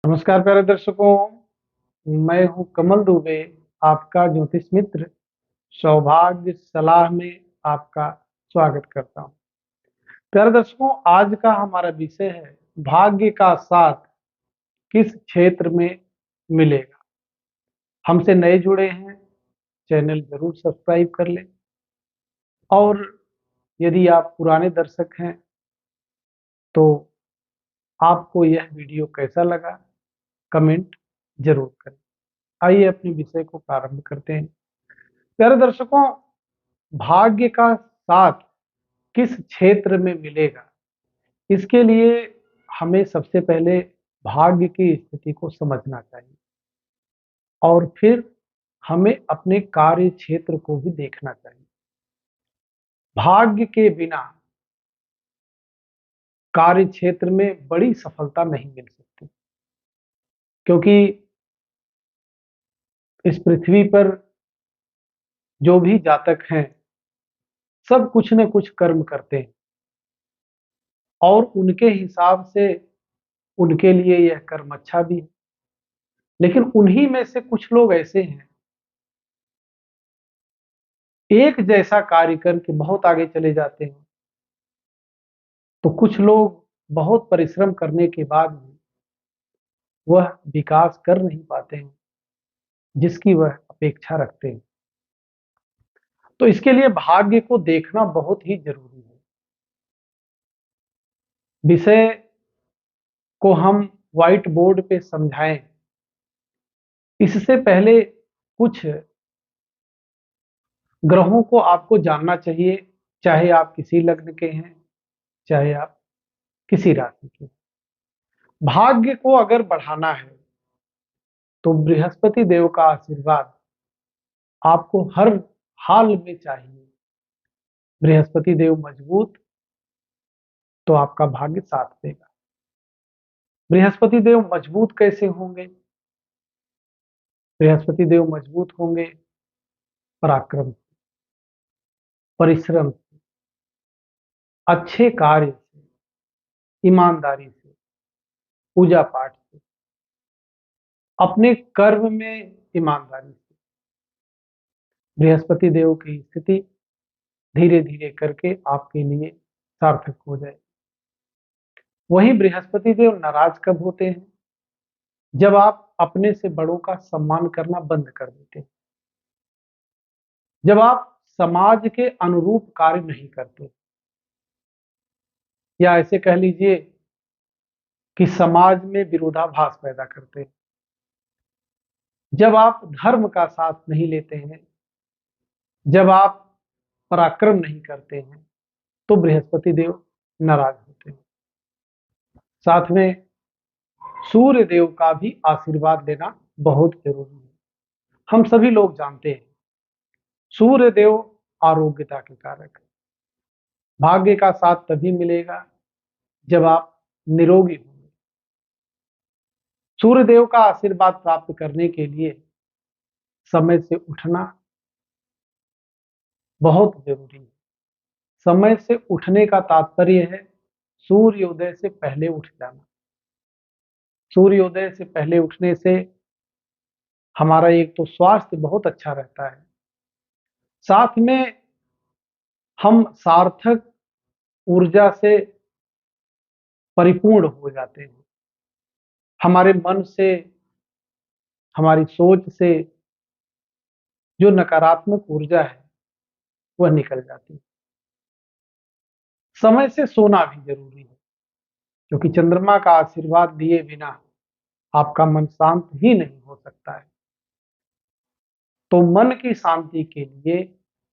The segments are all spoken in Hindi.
नमस्कार प्यारे दर्शकों, मैं हूं कमल दुबे, आपका ज्योतिष मित्र। सौभाग्य सलाह में आपका स्वागत करता हूं। प्यारे दर्शकों, आज का हमारा विषय है भाग्य का साथ किस क्षेत्र में मिलेगा। हमसे नए जुड़े हैं, चैनल जरूर सब्सक्राइब कर लें। और यदि आप पुराने दर्शक हैं तो आपको यह वीडियो कैसा लगा, कमेंट जरूर करें। आइए अपने विषय को प्रारंभ करते हैं। प्यारे दर्शकों, भाग्य का साथ किस क्षेत्र में मिलेगा, इसके लिए हमें सबसे पहले भाग्य की स्थिति को समझना चाहिए और फिर हमें अपने कार्य क्षेत्र को भी देखना चाहिए। भाग्य के बिना कार्य क्षेत्र में बड़ी सफलता नहीं मिल सकती, क्योंकि इस पृथ्वी पर जो भी जातक हैं सब कुछ न कुछ कर्म करते हैं और उनके हिसाब से उनके लिए यह कर्म अच्छा भी है। लेकिन उन्हीं में से कुछ लोग ऐसे हैं, एक जैसा कार्य करके बहुत आगे चले जाते हैं, तो कुछ लोग बहुत परिश्रम करने के बाद भी वह विकास कर नहीं पाते हैं जिसकी वह अपेक्षा रखते हैं। तो इसके लिए भाग्य को देखना बहुत ही जरूरी है। विषय को हम व्हाइट बोर्ड पे समझाएं, इससे पहले कुछ ग्रहों को आपको जानना चाहिए, चाहे आप किसी लग्न के हैं, चाहे आप किसी राशि के। भाग्य को अगर बढ़ाना है तो बृहस्पति देव का आशीर्वाद आपको हर हाल में चाहिए। बृहस्पति देव मजबूत तो आपका भाग्य साथ देगा। बृहस्पति देव मजबूत कैसे होंगे? बृहस्पति देव मजबूत होंगे पराक्रम से, परिश्रम से, अच्छे कार्य से, ईमानदारी से, पूजा पाठ से, अपने कर्म में ईमानदारी से। बृहस्पति देव की स्थिति धीरे धीरे करके आपके लिए सार्थक हो जाए। वहीं बृहस्पति देव नाराज कब होते हैं? जब आप अपने से बड़ों का सम्मान करना बंद कर देते हैं, जब आप समाज के अनुरूप कार्य नहीं करते, या ऐसे कह लीजिए कि समाज में विरोधाभास पैदा करते हैं, जब आप धर्म का साथ नहीं लेते हैं, जब आप पराक्रम नहीं करते हैं, तो बृहस्पति देव नाराज होते हैं। साथ में सूर्य देव का भी आशीर्वाद लेना बहुत जरूरी है। हम सभी लोग जानते हैं सूर्य देव आरोग्यता के कारक है। भाग्य का साथ तभी मिलेगा जब आप निरोगी होंगे। सूर्य देव का आशीर्वाद प्राप्त करने के लिए समय से उठना बहुत जरूरी है। समय से उठने का तात्पर्य है सूर्योदय से पहले उठ जाना। सूर्योदय से पहले उठने से हमारा एक तो स्वास्थ्य बहुत अच्छा रहता है, साथ में हम सार्थक ऊर्जा से परिपूर्ण हो जाते हैं। हमारे मन से, हमारी सोच से जो नकारात्मक ऊर्जा है वह निकल जाती है। समय से सोना भी जरूरी है, क्योंकि चंद्रमा का आशीर्वाद दिए बिना आपका मन शांत ही नहीं हो सकता है। तो मन की शांति के लिए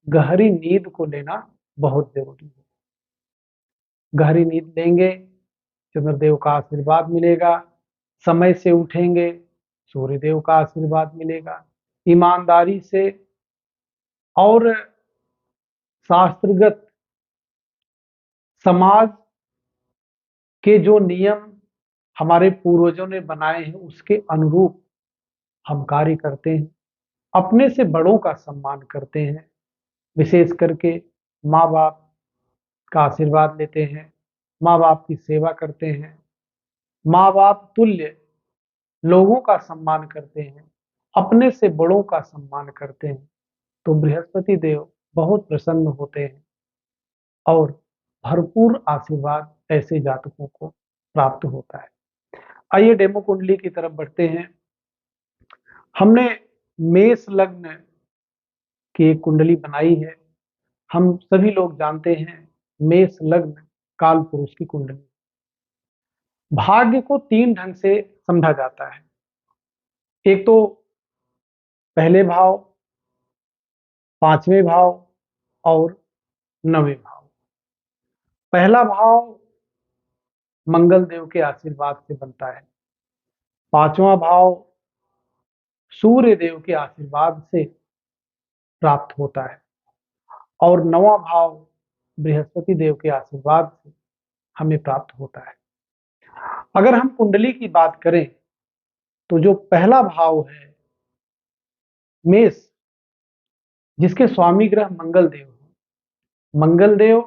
गहरी नींद को लेना बहुत जरूरी है। गहरी नींद लेंगे, चंद्रदेव का आशीर्वाद मिलेगा। समय से उठेंगे, सूर्यदेव का आशीर्वाद मिलेगा। ईमानदारी से और शास्त्रगत समाज के जो नियम हमारे पूर्वजों ने बनाए हैं उसके अनुरूप हम कार्य करते हैं, अपने से बड़ों का सम्मान करते हैं, विशेष करके माँ बाप का आशीर्वाद लेते हैं, माँ बाप की सेवा करते हैं, माँ बाप तुल्य लोगों का सम्मान करते हैं, अपने से बड़ों का सम्मान करते हैं, तो बृहस्पति देव बहुत प्रसन्न होते हैं और भरपूर आशीर्वाद ऐसे जातकों को प्राप्त होता है। आइए डेमो कुंडली की तरफ बढ़ते हैं। हमने मेष लग्न की एक कुंडली बनाई है। हम सभी लोग जानते हैं मेष लग्न काल पुरुष की कुंडली। भाग्य को 3 ढंग से समझा जाता है। एक तो पहले भाव, 5वें भाव और 9वें भाव। पहला भाव मंगल देव के आशीर्वाद से बनता है। 5वां भाव सूर्य देव के आशीर्वाद से प्राप्त होता है और 9वां भाव बृहस्पति देव के आशीर्वाद से हमें प्राप्त होता है। अगर हम कुंडली की बात करें तो जो पहला भाव है मेष, जिसके स्वामी ग्रह मंगल देव हैं। मंगल देव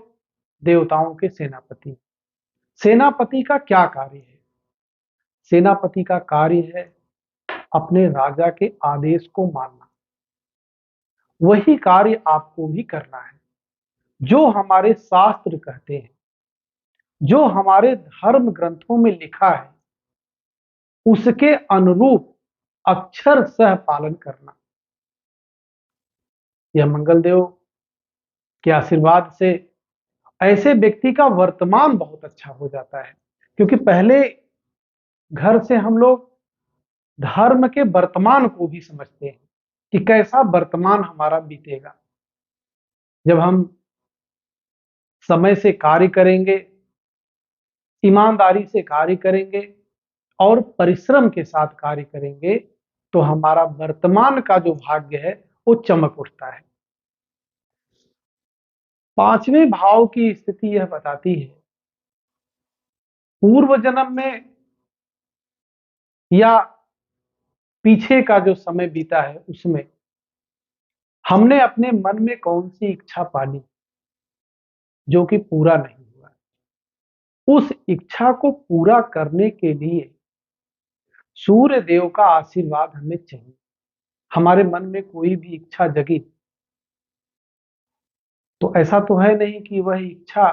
देवताओं के सेनापति। सेनापति का क्या कार्य है? सेनापति का कार्य है अपने राजा के आदेश को मानना। वही कार्य आपको भी करना है। जो हमारे शास्त्र कहते हैं, जो हमारे धर्म ग्रंथों में लिखा है, उसके अनुरूप अक्षर सह पालन करना। यह मंगल देव के आशीर्वाद से ऐसे व्यक्ति का वर्तमान बहुत अच्छा हो जाता है, क्योंकि पहले घर से हम लोग धर्म के वर्तमान को भी समझते हैं कि कैसा वर्तमान हमारा बीतेगा। जब हम समय से कार्य करेंगे, ईमानदारी से कार्य करेंगे और परिश्रम के साथ कार्य करेंगे, तो हमारा वर्तमान का जो भाग्य है वो चमक उठता है। 5वें भाव की स्थिति यह बताती है पूर्व जन्म में या पीछे का जो समय बीता है उसमें हमने अपने मन में कौन सी इच्छा पाली जो कि पूरा नहीं हुआ। उस इच्छा को पूरा करने के लिए सूर्य देव का आशीर्वाद हमें चाहिए। हमारे मन में कोई भी इच्छा जगी तो ऐसा तो है नहीं कि वह इच्छा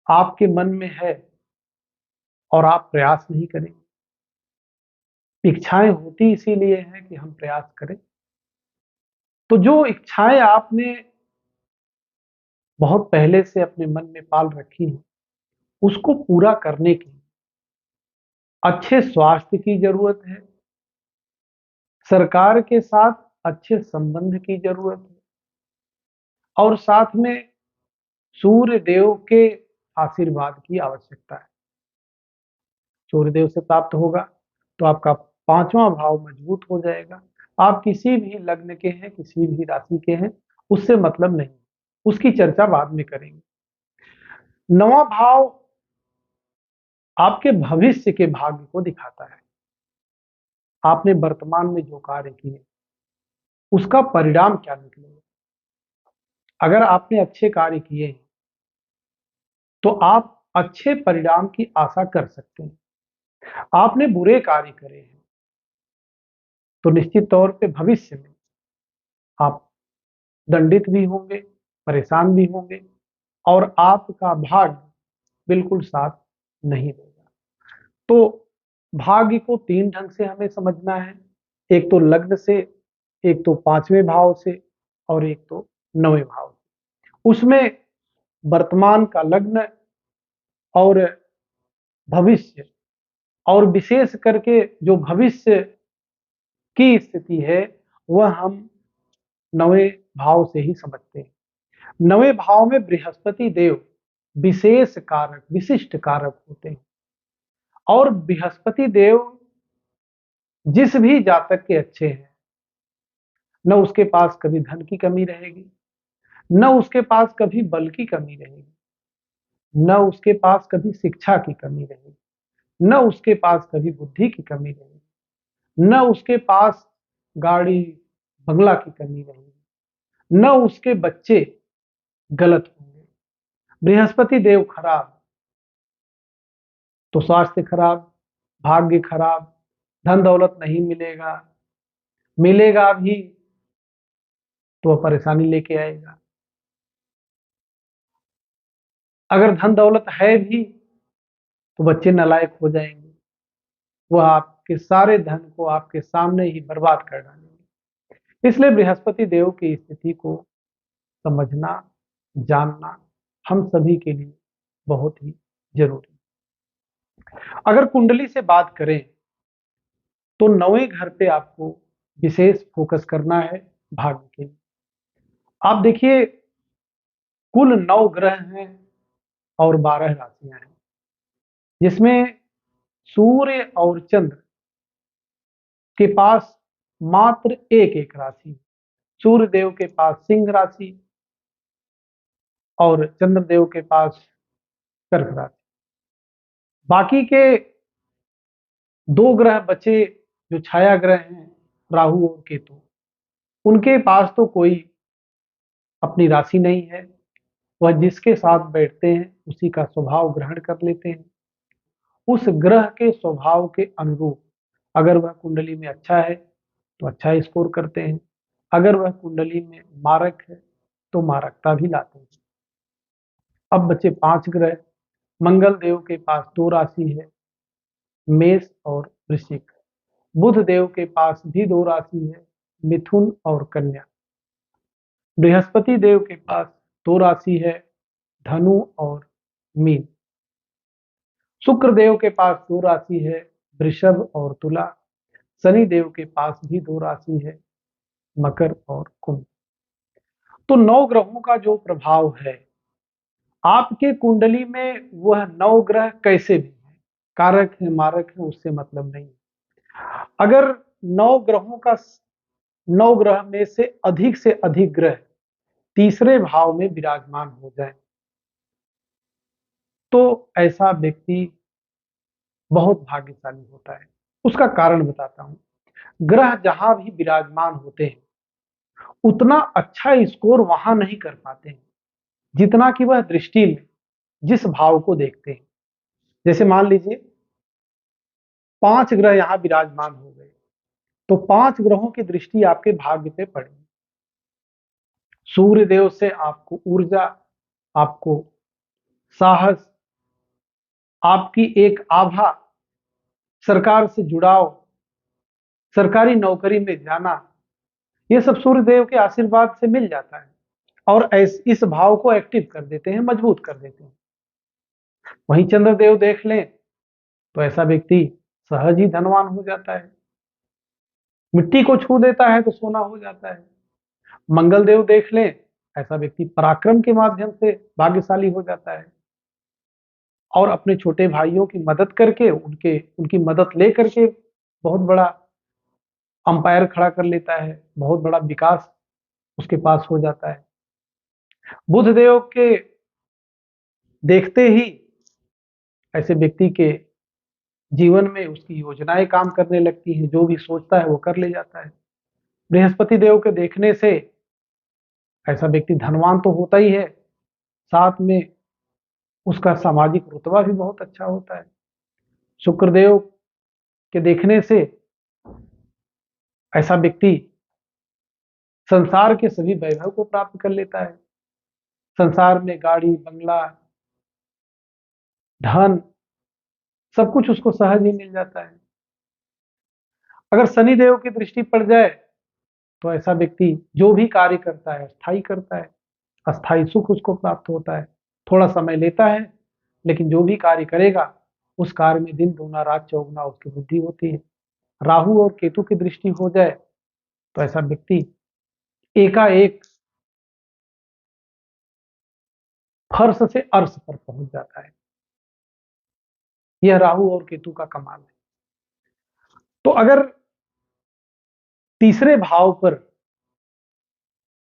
आपके मन में है और आप प्रयास नहीं करें। इच्छाएं होती इसीलिए हैं कि हम प्रयास करें। तो जो इच्छाएं आपने बहुत पहले से अपने मन में पाल रखी हैं, उसको पूरा करने की अच्छे स्वास्थ्य की जरूरत है, सरकार के साथ अच्छे संबंध की जरूरत है और साथ में सूर्य देव के आशीर्वाद की आवश्यकता है। सूर्य देव से प्राप्त होगा तो आपका 5वां भाव मजबूत हो जाएगा। आप किसी भी लग्न के हैं, किसी भी राशि के हैं, उससे मतलब नहीं, उसकी चर्चा बाद में करेंगे। 9वां भाव आपके भविष्य के भाग्य को दिखाता है। आपने वर्तमान में जो कार्य किए उसका परिणाम क्या निकलेगा। अगर आपने अच्छे कार्य किए हैं तो आप अच्छे परिणाम की आशा कर सकते हैं। आपने बुरे कार्य करे हैं तो निश्चित तौर पे भविष्य में आप दंडित भी होंगे, परेशान भी होंगे और आपका भाग्य बिल्कुल साथ नहीं देगा। तो भाग्य को 3 ढंग से हमें समझना है। एक तो लग्न से, एक तो 5वें भाव से और एक तो 9वें भाव से। उसमें वर्तमान का लग्न और भविष्य और विशेष करके जो भविष्य की स्थिति है वह हम 9वें भाव से ही समझते हैं। 9वें भाव में बृहस्पति देव विशेष कारक, विशिष्ट कारक होते हैं और बृहस्पति देव जिस भी जातक के अच्छे हैं, न उसके पास कभी धन की कमी रहेगी, न उसके पास कभी बल की कमी रहेगी, न उसके पास कभी शिक्षा की कमी रहेगी, न उसके पास कभी बुद्धि की कमी रहेगी, न उसके पास गाड़ी बंगला की कमी रहेगी, न उसके बच्चे गलत होंगे। बृहस्पति देव खराब तो स्वास्थ्य खराब, भाग्य खराब, धन दौलत नहीं मिलेगा, मिलेगा भी तो वह परेशानी लेके आएगा। अगर धन दौलत है भी तो बच्चे नालायक हो जाएंगे, वह आपके सारे धन को आपके सामने ही बर्बाद कर डालेंगे। इसलिए बृहस्पति देव की स्थिति को समझना, जानना हम सभी के लिए बहुत ही जरूरी है। अगर कुंडली से बात करें तो 9वें घर पे आपको विशेष फोकस करना है भाग्य के लिए। आप देखिए, कुल 9 ग्रह हैं और 12 राशियां हैं, जिसमें सूर्य और चंद्र के पास मात्र एक एक राशि। सूर्य देव के पास सिंह राशि और चंद्रदेव के पास कर्क राशि। बाकी के 2 ग्रह बचे जो छाया ग्रह हैं, राहु और केतु, उनके पास तो कोई अपनी राशि नहीं है। वह जिसके साथ बैठते हैं उसी का स्वभाव ग्रहण कर लेते हैं। उस ग्रह के स्वभाव के अनुरूप अगर वह कुंडली में अच्छा है तो अच्छा स्कोर करते हैं, अगर वह कुंडली में मारक है तो मारकता भी लाते हैं। अब बचे 5 ग्रह। मंगल देव के पास 2 राशि है, मेष और वृश्चिक। बुध देव के पास भी 2 राशि है, मिथुन और कन्या। बृहस्पति देव के पास 2 राशि है, धनु और मीन। शुक्र देव के पास 2 राशि है, वृषभ और तुला। शनि देव के पास भी 2 राशि है, मकर और कुंभ। तो 9 ग्रहों का जो प्रभाव है आपके कुंडली में, वह 9 ग्रह कैसे भी है, कारक है मारक है, उससे मतलब नहीं। अगर 9 ग्रहों का 9 ग्रह में से अधिक ग्रह तीसरे भाव में विराजमान हो जाए तो ऐसा व्यक्ति बहुत भाग्यशाली होता है। उसका कारण बताता हूं। ग्रह जहां भी विराजमान होते हैं उतना अच्छा स्कोर वहां नहीं कर पाते हैं जितना कि वह दृष्टि में जिस भाव को देखते हैं। जैसे मान लीजिए 5 ग्रह यहां विराजमान हो गए तो 5 ग्रहों की दृष्टि आपके भाग्य पे पड़ेगी। सूर्य देव से आपको ऊर्जा, आपको साहस, आपकी एक आभा, सरकार से जुड़ाव, सरकारी नौकरी में जाना, ये सब सूर्य देव के आशीर्वाद से मिल जाता है और इस भाव को एक्टिव कर देते हैं, मजबूत कर देते हैं। वहीं चंद्रदेव देख लें तो ऐसा व्यक्ति सहज ही धनवान हो जाता है। मिट्टी को छू देता है तो सोना हो जाता है। मंगल देव देख लें, ऐसा व्यक्ति पराक्रम के माध्यम से भाग्यशाली हो जाता है और अपने छोटे भाइयों की मदद करके उनकी मदद ले करके बहुत बड़ा अंपायर खड़ा कर लेता है, बहुत बड़ा विकास उसके पास हो जाता है। बुध देव के देखते ही ऐसे व्यक्ति के जीवन में उसकी योजनाएं काम करने लगती हैं, जो भी सोचता है वो कर ले जाता है। बृहस्पति देव के देखने से ऐसा व्यक्ति धनवान तो होता ही है, साथ में उसका सामाजिक रुतबा भी बहुत अच्छा होता है। शुक्रदेव के देखने से ऐसा व्यक्ति संसार के सभी वैभव को प्राप्त कर लेता है। संसार में गाड़ी, बंगला, धन, सब कुछ उसको सहज ही मिल जाता है। अगर शनि देव की दृष्टि पड़ जाए तो ऐसा व्यक्ति जो भी कार्य करता है स्थायी करता है, अस्थायी सुख उसको प्राप्त होता है। थोड़ा समय लेता है लेकिन जो भी कार्य करेगा उस कार्य में दिन दूना रात चौगुना उसकी वृद्धि होती है। राहु और केतु की दृष्टि हो जाए तो ऐसा व्यक्ति एकाएक फर्श से अर्श पर पहुंच जाता है। यह राहु और केतु का कमाल है। तो अगर तीसरे भाव पर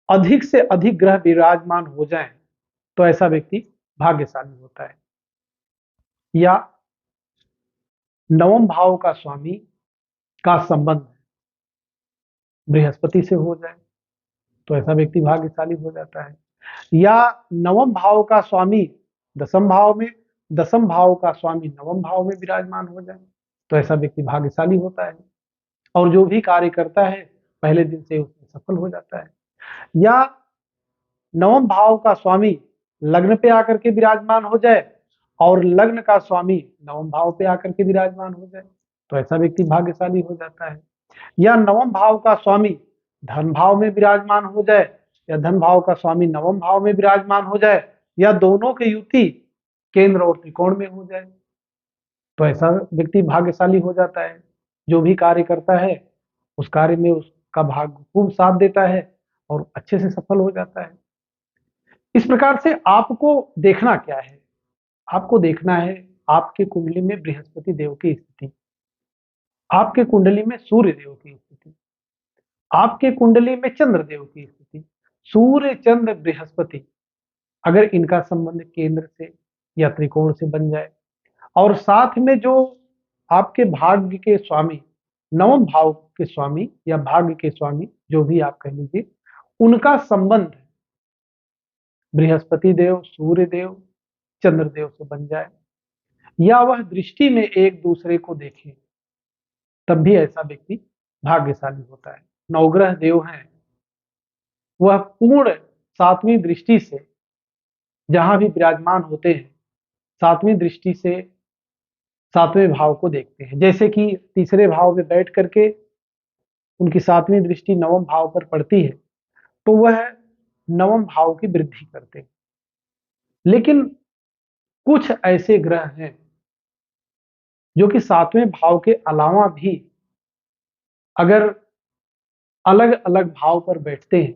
अधिक से अधिक ग्रह विराजमान हो जाएं तो ऐसा व्यक्ति भाग्यशाली होता है। या 9वें भाव का स्वामी का संबंध बृहस्पति से हो जाए तो ऐसा व्यक्ति भाग्यशाली हो जाता है। या 9वें भाव का स्वामी 10वें भाव में, 10वें भाव का स्वामी 9वें भाव में विराजमान हो जाए तो ऐसा व्यक्ति भाग्यशाली होता है और जो भी कार्य करता है पहले दिन से उसमें सफल हो जाता है। या नवम भाव का स्वामी लग्न पे आकर के विराजमान हो जाए और लग्न का स्वामी नवम भाव पे आकर के विराजमान हो जाए, तो ऐसा व्यक्ति भाग्यशाली हो जाता है। या नवम भाव का स्वामी धन भाव में विराजमान हो जाए या धन भाव का स्वामी नवम भाव में विराजमान हो जाए या दोनों की युति केंद्र और त्रिकोण में हो जाए, तो ऐसा व्यक्ति भाग्यशाली हो जाता है। जो भी कार्य करता है उस कार्य में उसका भाग्य खूब साथ देता है और अच्छे से सफल हो जाता है। इस प्रकार से आपको देखना क्या है? आपको देखना है आपके कुंडली में बृहस्पति देव की स्थिति, आपके कुंडली में सूर्य देव की स्थिति, आपके कुंडली में चंद्र देव की स्थिति। सूर्य चंद्र बृहस्पति अगर इनका संबंध केंद्र से या त्रिकोण से बन जाए और साथ में जो आपके भाग्य के स्वामी नवम भाव के स्वामी या भाग्य के स्वामी जो भी आप कह लीजिए उनका संबंध बृहस्पति देव सूर्य देव चंद्र देव से बन जाए या वह दृष्टि में एक दूसरे को देखें, तब भी ऐसा व्यक्ति भाग्यशाली होता है। नवग्रह देव हैं, वह पूर्ण सातवीं दृष्टि से जहां भी विराजमान होते हैं सातवीं दृष्टि से सातवें भाव को देखते हैं। जैसे कि तीसरे भाव में बैठ करके उनकी सातवीं दृष्टि नवम भाव पर पड़ती है तो वह नवम भाव की वृद्धि करते हैं। लेकिन कुछ ऐसे ग्रह हैं जो कि सातवें भाव के अलावा भी अगर अलग अलग भाव पर बैठते हैं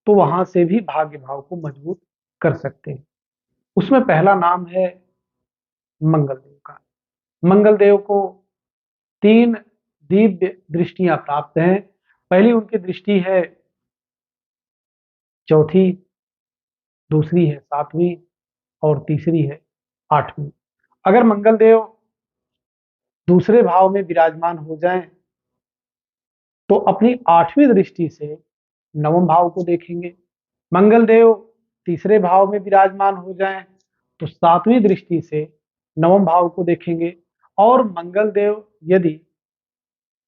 तो वहां से भी भाग्य भाव को मजबूत कर सकते हैं। उसमें पहला नाम है मंगल देव का। मंगल देव को 3 दिव्य दृष्टियां प्राप्त हैं। पहली उनकी दृष्टि है चौथी, दूसरी है सातवीं और तीसरी है आठवीं। अगर मंगल देव दूसरे भाव में विराजमान हो जाएं तो अपनी आठवीं दृष्टि से नवम भाव को देखेंगे। मंगल देव तीसरे भाव में विराजमान हो जाएं तो सातवीं दृष्टि से नवम भाव को देखेंगे और मंगल देव यदि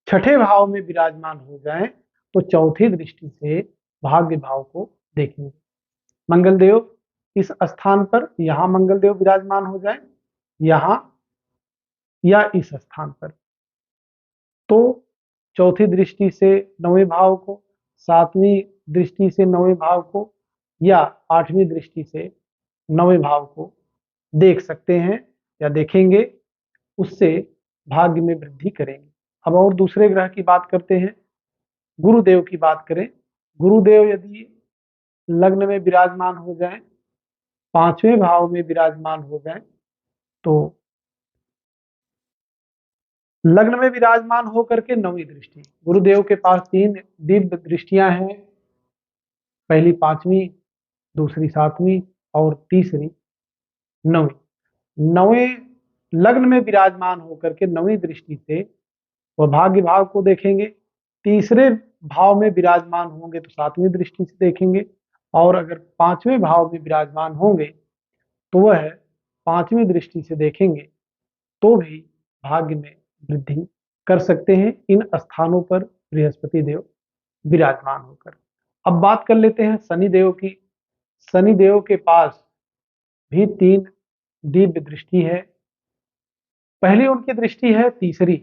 छठे भाव में विराजमान हो जाएं तो चौथी दृष्टि से भाग्य भाव को देखेंगे। मंगल देव इस स्थान पर यहां मंगल देव विराजमान हो जाए यहां या इस स्थान पर तो चौथी दृष्टि से नवें भाव को, सातवीं दृष्टि से नवें भाव को या आठवीं दृष्टि से नवें भाव को देख सकते हैं या देखेंगे, उससे भाग्य में वृद्धि करेंगे। अब और दूसरे ग्रह की बात करते हैं। गुरुदेव की बात करें, गुरुदेव यदि लग्न में विराजमान हो जाएं, पांचवें भाव में विराजमान हो जाएं तो लग्न में विराजमान होकर के नवीं दृष्टि, गुरुदेव के पास 3 दिव्य दृष्टियां हैं, पहली पांचवी, दूसरी सातवीं और तीसरी नवीं। नवें लग्न में विराजमान होकर के नवीं दृष्टि से वह भाग्य भाव को देखेंगे। तीसरे भाव में विराजमान होंगे तो सातवीं दृष्टि से देखेंगे और अगर पांचवें भाव में विराजमान होंगे तो वह पांचवीं दृष्टि से देखेंगे तो भी भाग्य में वृद्धि कर सकते हैं इन स्थानों पर बृहस्पति देव विराजमान होकर। अब बात कर लेते हैं शनि देव की। शनि देव के पास भी 3 दिव्य दृष्टि है। पहली उनकी दृष्टि है तीसरी,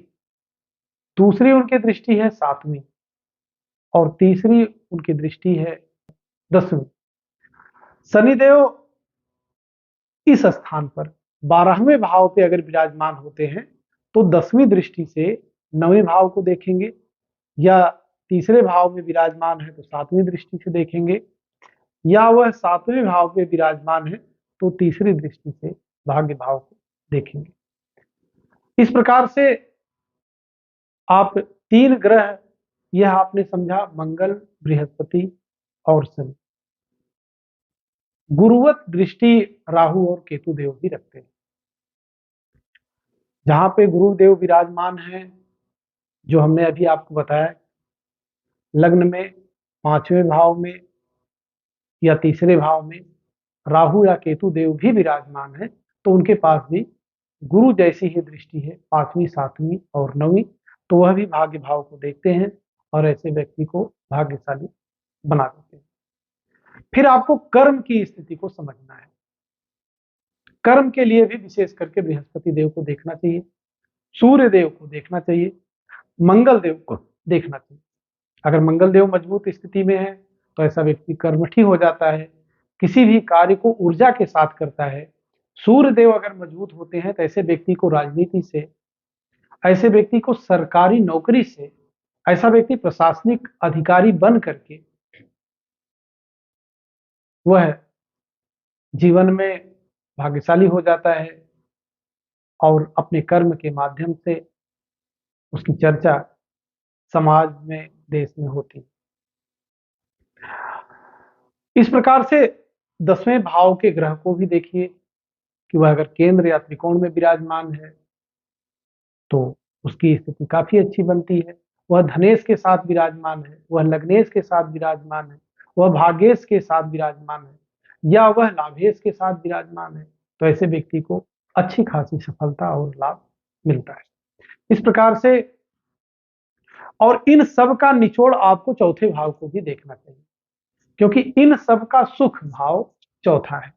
दूसरी उनकी दृष्टि है सातवीं और तीसरी उनकी दृष्टि है 10वीं। शनिदेव इस स्थान पर 12वें भाव पे अगर विराजमान होते हैं तो 10वीं दृष्टि से 9वें भाव को देखेंगे या तीसरे भाव में विराजमान है तो 7वीं दृष्टि से देखेंगे या वह 7वें भाव पे विराजमान है तो तीसरी दृष्टि से भाग्य भाव को देखेंगे। इस प्रकार से आप 3 ग्रह, यह आपने समझा मंगल, बृहस्पति और शनि। गुरुवत दृष्टि राहु और केतु देव भी रखते हैं। जहां पे गुरुदेव विराजमान हैं, जो हमने अभी आपको बताया, लग्न में 5वें भाव में या तीसरे भाव में राहु या केतु देव भी विराजमान है तो उनके पास भी गुरु जैसी ही दृष्टि है, 5वीं 7वीं और 9वीं, तो वह भी भाग्य भाव को देखते हैं और ऐसे व्यक्ति को भाग्यशाली बना देते हैं। फिर आपको कर्म की स्थिति को समझना है। कर्म के लिए भी विशेष करके बृहस्पति देव को देखना चाहिए, सूर्य देव को देखना चाहिए, मंगल देव को देखना चाहिए। अगर मंगल देव मजबूत स्थिति में है तो ऐसा व्यक्ति कर्मठी हो जाता है, किसी भी कार्य को ऊर्जा के साथ करता है। सूर्य देव अगर मजबूत होते हैं तो ऐसे व्यक्ति को राजनीति से, ऐसे व्यक्ति को सरकारी नौकरी से, ऐसा व्यक्ति प्रशासनिक अधिकारी बन करके वह जीवन में भाग्यशाली हो जाता है और अपने कर्म के माध्यम से उसकी चर्चा समाज में, देश में होती है। इस प्रकार से 10वें भाव के ग्रह को भी देखिए कि वह अगर केंद्र या त्रिकोण में विराजमान है तो उसकी स्थिति काफी अच्छी बनती है। वह धनेश के साथ विराजमान है, वह लग्नेश के साथ विराजमान है, वह भाग्येश के साथ विराजमान है या वह लाभेश के साथ विराजमान है, तो ऐसे व्यक्ति को अच्छी खासी सफलता और लाभ मिलता है। इस प्रकार से, और इन सब का निचोड़ आपको चौथे भाव को भी देखना चाहिए, क्योंकि इन सब का सुख भाव चौथा है।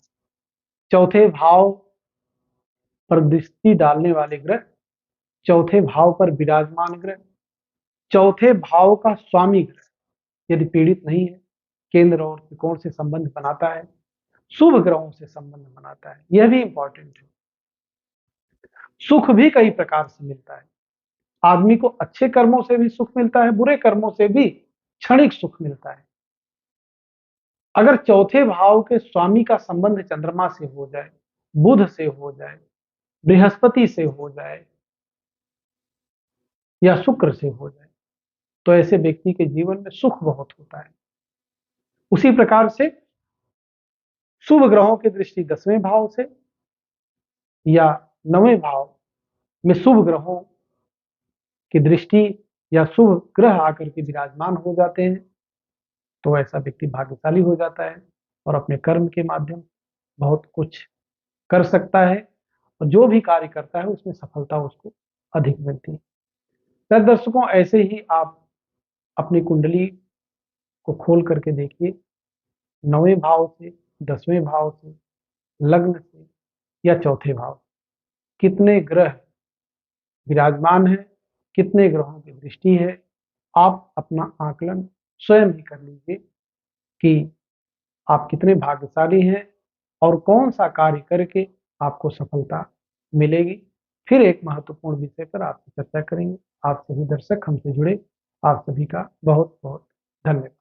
चौथे भाव पर दृष्टि डालने वाले ग्रह, चौथे भाव पर विराजमान ग्रह, चौथे भाव का स्वामी ग्रह यदि पीड़ित नहीं है, केंद्र और त्रिकोण से संबंध बनाता है, शुभ ग्रहों से संबंध बनाता है, यह भी इंपॉर्टेंट है। सुख भी कई प्रकार से मिलता है। आदमी को अच्छे कर्मों से भी सुख मिलता है, बुरे कर्मों से भी क्षणिक सुख मिलता है। अगर चौथे भाव के स्वामी का संबंध चंद्रमा से हो जाए, बुध से हो जाए, बृहस्पति से हो जाए या शुक्र से हो जाए, तो ऐसे व्यक्ति के जीवन में सुख बहुत होता है। उसी प्रकार से शुभ ग्रहों की दृष्टि 10वें भाव से या 9वें भाव में शुभ ग्रहों की दृष्टि या शुभ ग्रह आकर के विराजमान हो जाते हैं, तो ऐसा व्यक्ति भाग्यशाली हो जाता है और अपने कर्म के माध्यम बहुत कुछ कर सकता है और जो भी कार्य करता है उसमें सफलता उसको अधिक मिलती है। तो दर्शकों, ऐसे ही आप अपनी कुंडली को खोल करके देखिए, 9वें भाव से, 10वें भाव से, लग्न से या चौथे भाव कितने ग्रह विराजमान है, कितने ग्रहों की दृष्टि है। आप अपना आकलन स्वयं ही कर लीजिए कि आप कितने भाग्यशाली हैं और कौन सा कार्य करके आपको सफलता मिलेगी। फिर एक महत्वपूर्ण विषय पर आपसे चर्चा करेंगे। आप सभी दर्शक हमसे जुड़े, आप सभी का बहुत बहुत धन्यवाद।